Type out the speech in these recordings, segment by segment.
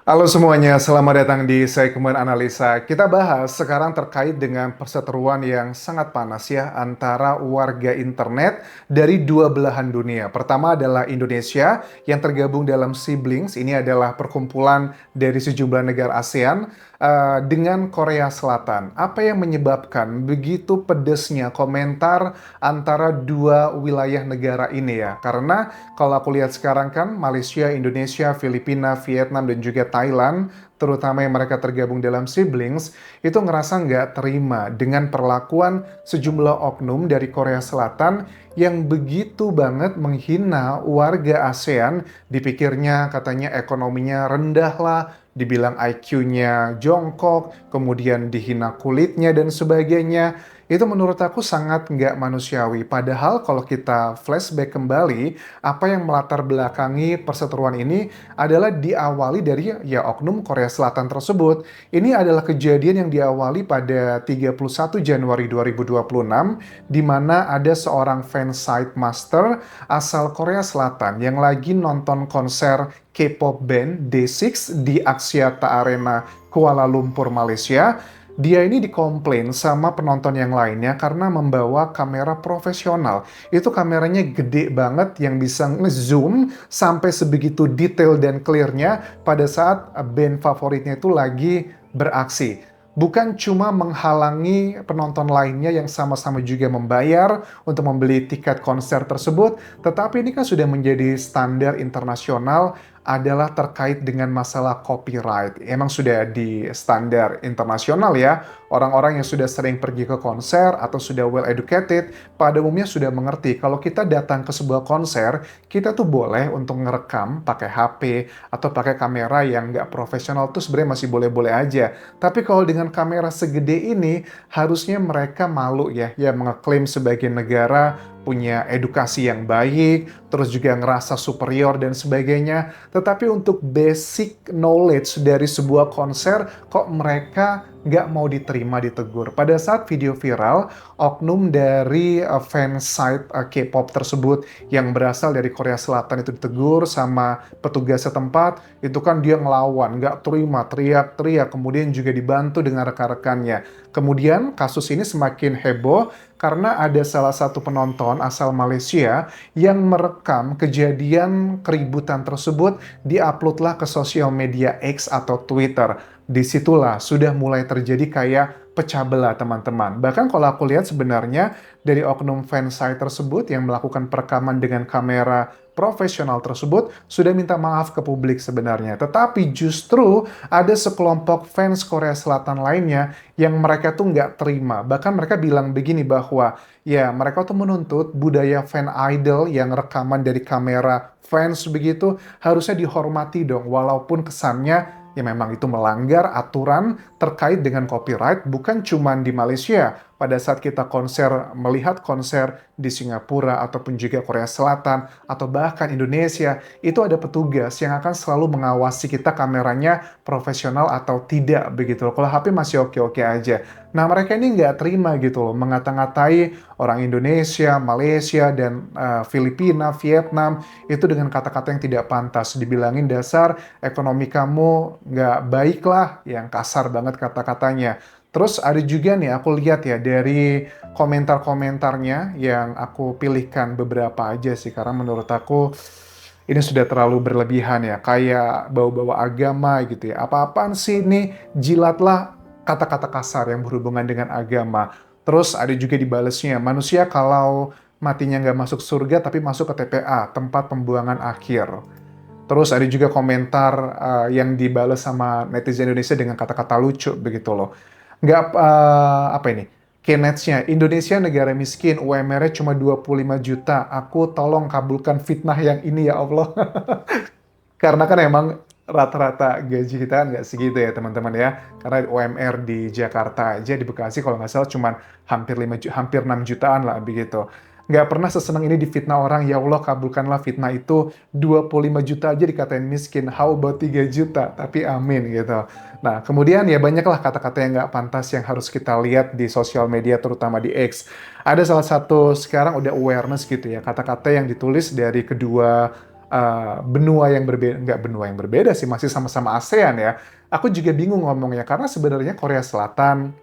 Halo semuanya, selamat datang di segmen analisa. Kita bahas sekarang terkait dengan perseteruan yang sangat panas ya antara warga internet dari dua belahan dunia. Pertama adalah Indonesia yang tergabung dalam Siblings. Ini adalah perkumpulan dari sejumlah negara ASEAN dengan Korea Selatan. Apa yang menyebabkan begitu pedesnya komentar antara dua wilayah negara ini ya? Karena kalau aku lihat sekarang kan Malaysia, Indonesia, Filipina, Vietnam, dan juga Thailand, terutama yang mereka tergabung dalam siblings, itu ngerasa nggak terima dengan perlakuan sejumlah oknum dari Korea Selatan yang begitu banget menghina warga ASEAN. Dipikirnya katanya ekonominya rendah lah, dibilang IQ-nya jongkok, kemudian dihina kulitnya dan sebagainya. Itu menurut aku sangat nggak manusiawi. Padahal kalau kita flashback kembali, apa yang melatar belakangi perseteruan ini adalah diawali dari ya oknum Korea Selatan tersebut. Ini adalah kejadian yang diawali pada 31 Januari 2026, di mana ada seorang fansite master asal Korea Selatan yang lagi nonton konser K-pop band D6 di Axiata Arena Kuala Lumpur, Malaysia. Dia ini dikomplain sama penonton yang lainnya karena membawa kamera profesional. Itu kameranya gede banget yang bisa nge-zoom sampai sebegitu detail dan clearnya pada saat band favoritnya itu lagi beraksi. Bukan cuma menghalangi penonton lainnya yang sama-sama juga membayar untuk membeli tiket konser tersebut, tetapi ini kan sudah menjadi standar internasional adalah terkait dengan masalah copyright. Emang sudah di standar internasional ya, orang-orang yang sudah sering pergi ke konser atau sudah well educated, pada umumnya sudah mengerti kalau kita datang ke sebuah konser, kita tuh boleh untuk ngerekam pakai HP atau pakai kamera yang nggak profesional tuh sebenarnya masih boleh-boleh aja. Tapi kalau dengan kamera segede ini, harusnya mereka malu ya mengeklaim sebagai negara punya edukasi yang baik, terus juga ngerasa superior dan sebagainya. Tetapi untuk basic knowledge dari sebuah konser, kok mereka nggak mau diterima ditegur. Pada saat video viral, oknum dari fansite K-pop tersebut yang berasal dari Korea Selatan itu ditegur sama petugas setempat, itu kan dia ngelawan, nggak terima, teriak-teriak, kemudian juga dibantu dengan rekan-rekannya. Kemudian kasus ini semakin heboh karena ada salah satu penonton asal Malaysia yang merekam kejadian keributan tersebut, diuploadlah ke sosial media X atau Twitter. Disitulah sudah mulai terjadi kayak pecah belah teman-teman. Bahkan kalau aku lihat sebenarnya dari oknum fansite tersebut yang melakukan perekaman dengan kamera profesional tersebut sudah minta maaf ke publik sebenarnya. Tetapi justru ada sekelompok fans Korea Selatan lainnya yang mereka tuh nggak terima. Bahkan mereka bilang begini bahwa ya mereka tuh menuntut budaya fan idol yang rekaman dari kamera fans begitu harusnya dihormati dong. Walaupun kesannya ya memang itu melanggar aturan terkait dengan copyright bukan cuma di Malaysia. Pada saat kita melihat konser di Singapura ataupun juga Korea Selatan atau bahkan Indonesia, itu ada petugas yang akan selalu mengawasi kita kameranya profesional atau tidak begitu loh. Kalau HP masih oke-oke aja. Nah mereka ini nggak terima gitu loh, mengata-ngatai orang Indonesia, Malaysia, dan Filipina, Vietnam, itu dengan kata-kata yang tidak pantas. Dibilangin dasar ekonomi kamu nggak baik lah, yang kasar banget kata-katanya. Terus ada juga nih, aku lihat ya dari komentar-komentarnya yang aku pilihkan beberapa aja sih, karena menurut aku ini sudah terlalu berlebihan ya, kayak bawa-bawa agama gitu ya. Apa-apaan sih ini, jilatlah kata-kata kasar yang berhubungan dengan agama. Terus ada juga dibalesnya, manusia kalau matinya nggak masuk surga tapi masuk ke TPA, tempat pembuangan akhir. Terus ada juga komentar yang dibales sama netizen Indonesia dengan kata-kata lucu begitu loh. Nggak, apa ini, Keynesnya, Indonesia negara miskin, UMR-nya cuma 25 juta. Aku tolong kabulkan fitnah yang ini ya Allah. Karena kan emang rata-rata gaji kita kan nggak segitu ya teman-teman ya. Karena UMR di Jakarta aja, di Bekasi kalau nggak salah cuma hampir 6 jutaan lah begitu. Nggak pernah sesenang ini difitnah orang, ya Allah kabulkanlah fitnah itu, 25 juta aja dikatain miskin, how about 3 juta, tapi amin gitu. Nah kemudian ya banyaklah kata-kata yang nggak pantas yang harus kita lihat di sosial media terutama di X. Ada salah satu sekarang udah awareness gitu ya, kata-kata yang ditulis dari kedua benua yang berbeda, nggak benua yang berbeda sih, masih sama-sama ASEAN ya. Aku juga bingung ngomongnya, karena sebenarnya Korea Selatan,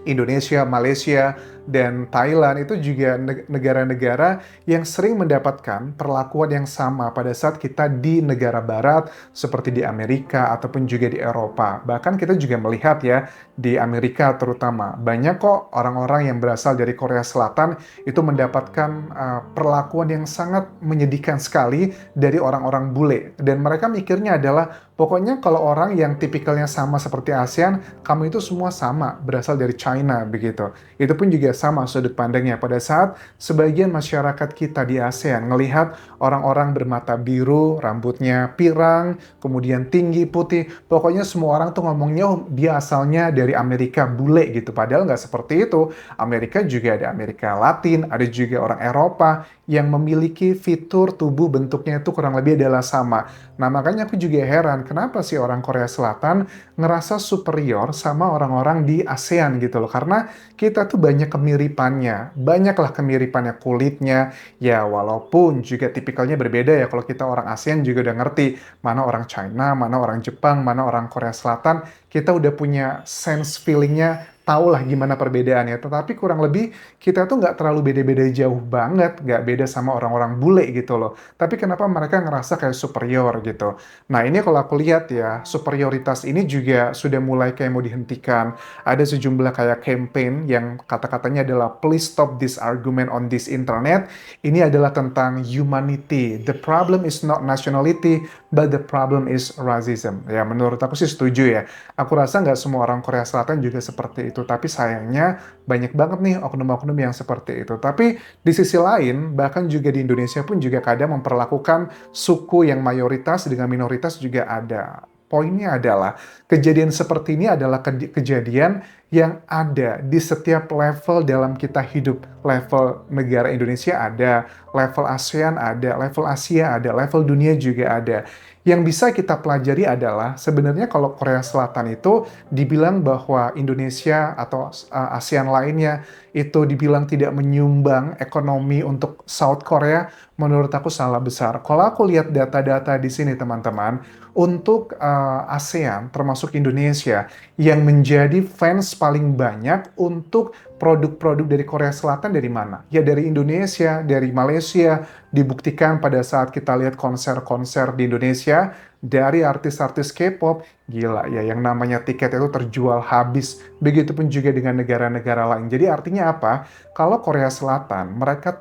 Indonesia, Malaysia, dan Thailand itu juga negara-negara yang sering mendapatkan perlakuan yang sama pada saat kita di negara barat, seperti di Amerika ataupun juga di Eropa. Bahkan kita juga melihat ya, di Amerika terutama, banyak kok orang-orang yang berasal dari Korea Selatan itu mendapatkan perlakuan yang sangat menyedihkan sekali dari orang-orang bule. Dan mereka mikirnya adalah, pokoknya kalau orang yang tipikalnya sama seperti ASEAN, kamu itu semua sama, berasal dari China, begitu. Itu pun juga sama sudut pandangnya pada saat sebagian masyarakat kita di ASEAN ngelihat orang-orang bermata biru, rambutnya pirang, kemudian tinggi, putih, pokoknya semua orang tuh ngomongnya, "Oh, dia asalnya dari Amerika, bule," gitu. Padahal nggak seperti itu. Amerika juga ada Amerika Latin, ada juga orang Eropa yang memiliki fitur tubuh bentuknya itu kurang lebih adalah sama. Nah, makanya aku juga heran, kenapa sih orang Korea Selatan ngerasa superior sama orang-orang di ASEAN gitu loh. Karena kita tuh banyak kemiripannya, banyaklah kemiripannya kulitnya, ya walaupun juga tipikalnya berbeda ya. Kalau kita orang ASEAN juga udah ngerti, mana orang China, mana orang Jepang, mana orang Korea Selatan, kita udah punya sense feelingnya, tahulah gimana perbedaannya. Tetapi kurang lebih kita tuh nggak terlalu beda-beda jauh banget, nggak beda sama orang-orang bule gitu loh. Tapi kenapa mereka ngerasa kayak superior gitu. Nah, ini kalau aku lihat ya, superioritas ini juga sudah mulai kayak mau dihentikan. Ada sejumlah kayak campaign yang kata-katanya adalah "Please stop this argument on this internet." Ini adalah tentang humanity. The problem is not nationality, but the problem is racism. Ya, menurut aku sih setuju ya. Aku rasa nggak semua orang Korea Selatan juga seperti itu. Tapi sayangnya banyak banget nih oknum-oknum yang seperti itu. Tapi di sisi lain, bahkan juga di Indonesia pun juga kadang memperlakukan suku yang mayoritas dengan minoritas juga ada. Poinnya adalah, kejadian seperti ini adalah kejadian yang ada di setiap level dalam kita hidup. Level negara Indonesia ada, level ASEAN ada, level Asia ada, level dunia juga ada. Yang bisa kita pelajari adalah, sebenarnya kalau Korea Selatan itu dibilang bahwa Indonesia atau ASEAN lainnya itu dibilang tidak menyumbang ekonomi untuk South Korea, menurut aku salah besar. Kalau aku lihat data-data di sini teman-teman, untuk ASEAN termasuk Indonesia yang menjadi fans paling banyak untuk produk-produk dari Korea Selatan dari mana? Ya dari Indonesia, dari Malaysia. Dibuktikan pada saat kita lihat konser-konser di Indonesia dari artis-artis K-pop, gila ya, yang namanya tiket itu terjual habis. Begitupun juga dengan negara-negara lain. Jadi artinya apa? Kalau Korea Selatan mereka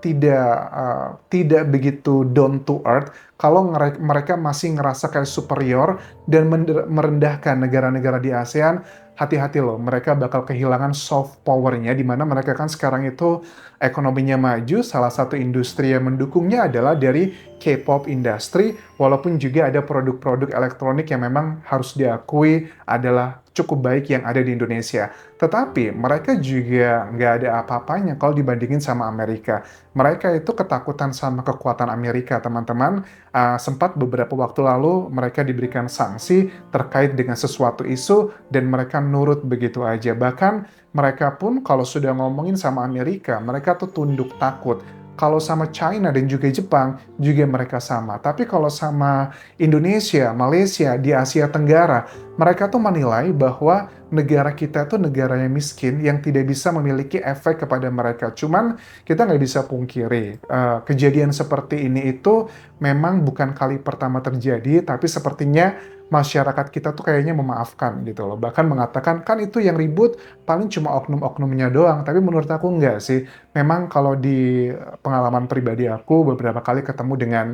tidak begitu down to earth, kalau mereka masih ngerasa kayak superior dan merendahkan negara-negara di ASEAN, hati-hati loh, mereka bakal kehilangan soft power-nya, di mana mereka kan sekarang itu ekonominya maju, salah satu industri yang mendukungnya adalah dari K-pop industry, walaupun juga ada produk-produk elektronik yang memang harus diakui adalah cukup baik yang ada di Indonesia. Tetapi mereka juga nggak ada apa-apanya kalau dibandingin sama Amerika. Mereka itu ketakutan sama kekuatan Amerika, teman-teman. Sempat beberapa waktu lalu mereka diberikan sanksi terkait dengan sesuatu isu dan mereka nurut begitu aja. Bahkan mereka pun kalau sudah ngomongin sama Amerika, mereka tuh tunduk takut. Kalau sama China dan juga Jepang, juga mereka sama. Tapi kalau sama Indonesia, Malaysia, di Asia Tenggara, mereka tuh menilai bahwa negara kita tuh negara yang miskin, yang tidak bisa memiliki efek kepada mereka. Cuman kita nggak bisa pungkiri, kejadian seperti ini itu memang bukan kali pertama terjadi, tapi sepertinya masyarakat kita tuh kayaknya memaafkan gitu loh. Bahkan mengatakan, kan itu yang ribut paling cuma oknum-oknumnya doang. Tapi menurut aku enggak sih. Memang kalau di pengalaman pribadi aku beberapa kali ketemu dengan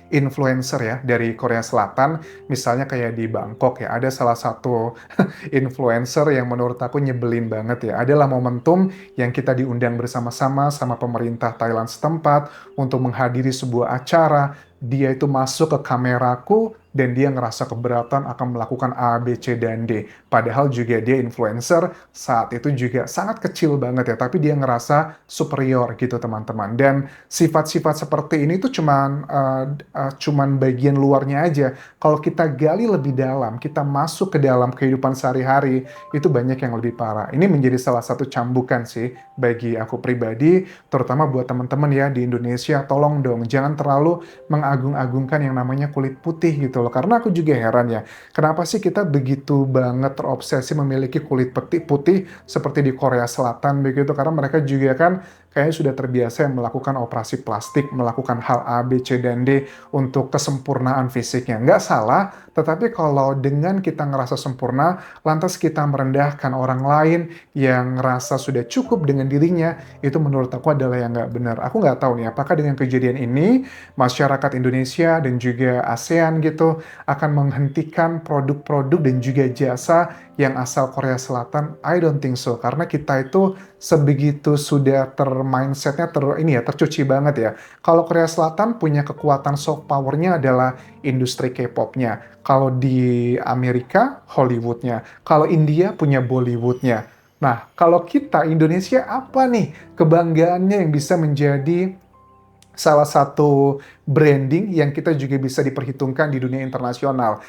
influencer ya dari Korea Selatan, misalnya kayak di Bangkok ya, ada salah satu influencer yang menurut aku nyebelin banget ya. Adalah momentum yang kita diundang bersama-sama sama pemerintah Thailand setempat untuk menghadiri sebuah acara. Dia itu masuk ke kameraku dan dia ngerasa keberatan akan melakukan A, B, C, dan D. Padahal juga dia influencer, saat itu juga sangat kecil banget ya, tapi dia ngerasa superior gitu teman-teman. Dan sifat-sifat seperti ini tuh cuman bagian luarnya aja. Kalau kita gali lebih dalam, kita masuk ke dalam kehidupan sehari-hari, itu banyak yang lebih parah. Ini menjadi salah satu cambukan sih bagi aku pribadi, terutama buat teman-teman ya di Indonesia, tolong dong jangan terlalu mengagung-agungkan yang namanya kulit putih gitu loh. Karena aku juga heran ya, kenapa sih kita begitu banget terobsesi memiliki kulit putih seperti di Korea Selatan begitu, karena mereka juga kan kayaknya sudah terbiasa yang melakukan operasi plastik, melakukan hal A, B, C, dan D untuk kesempurnaan fisiknya. Nggak salah, tetapi kalau dengan kita ngerasa sempurna, lantas kita merendahkan orang lain yang ngerasa sudah cukup dengan dirinya, itu menurut aku adalah yang nggak benar. Aku nggak tahu nih, apakah dengan kejadian ini, masyarakat Indonesia dan juga ASEAN gitu akan menghentikan produk-produk dan juga jasa yang asal Korea Selatan? I don't think so, karena kita itu sebegitu sudah mindsetnya tercuci banget ya. Kalau Korea Selatan punya kekuatan soft powernya adalah industri K-pop-nya. Kalau di Amerika, Hollywood-nya. Kalau India punya Bollywood-nya. Nah, kalau kita Indonesia apa nih kebanggaannya yang bisa menjadi salah satu branding yang kita juga bisa diperhitungkan di dunia internasional.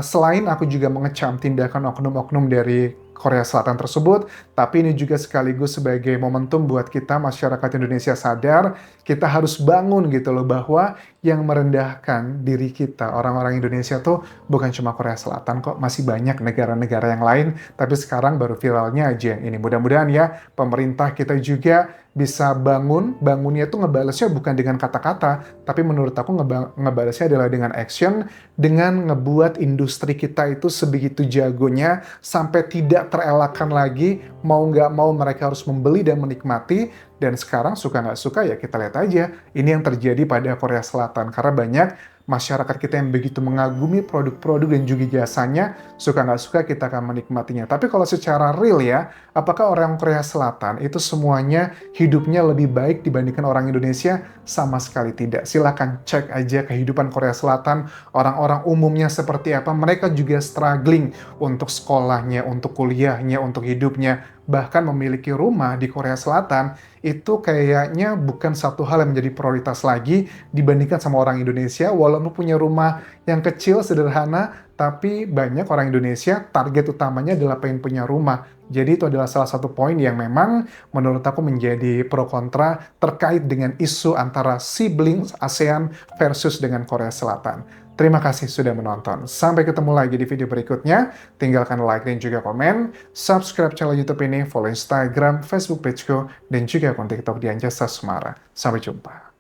Selain aku juga mengecam tindakan oknum-oknum dari Korea Selatan tersebut, tapi ini juga sekaligus sebagai momentum buat kita masyarakat Indonesia sadar, kita harus bangun gitu loh, bahwa yang merendahkan diri kita, orang-orang Indonesia tuh bukan cuma Korea Selatan kok, masih banyak negara-negara yang lain, tapi sekarang baru viralnya aja yang ini. Mudah-mudahan ya pemerintah kita juga bisa bangunnya tuh ngebalesnya bukan dengan kata-kata, tapi menurut aku ngebalesnya adalah dengan action, dengan ngebuat industri kita itu sebegitu jagonya, sampai tidak terelakkan lagi, mau nggak mau mereka harus membeli dan menikmati, dan sekarang suka nggak suka ya kita lihat aja, ini yang terjadi pada Korea Selatan, karena banyak masyarakat kita yang begitu mengagumi produk-produk dan juga jasanya, suka nggak suka kita akan menikmatinya. Tapi kalau secara real ya, apakah orang Korea Selatan itu semuanya hidupnya lebih baik dibandingkan orang Indonesia? Sama sekali tidak. Silahkan cek aja kehidupan Korea Selatan, orang-orang umumnya seperti apa. Mereka juga struggling untuk sekolahnya, untuk kuliahnya, untuk hidupnya. Bahkan memiliki rumah di Korea Selatan, itu kayaknya bukan satu hal yang menjadi prioritas lagi dibandingkan sama orang Indonesia. Walaupun punya rumah yang kecil, sederhana, tapi banyak orang Indonesia target utamanya adalah pengen punya rumah. Jadi itu adalah salah satu poin yang memang menurut aku menjadi pro kontra terkait dengan isu antara siblings ASEAN versus dengan Korea Selatan. Terima kasih sudah menonton. Sampai ketemu lagi di video berikutnya. Tinggalkan like dan juga komen. Subscribe channel YouTube ini, follow Instagram, Facebook pageku, dan juga akun TikTok di Anjasa Sumara. Sampai jumpa.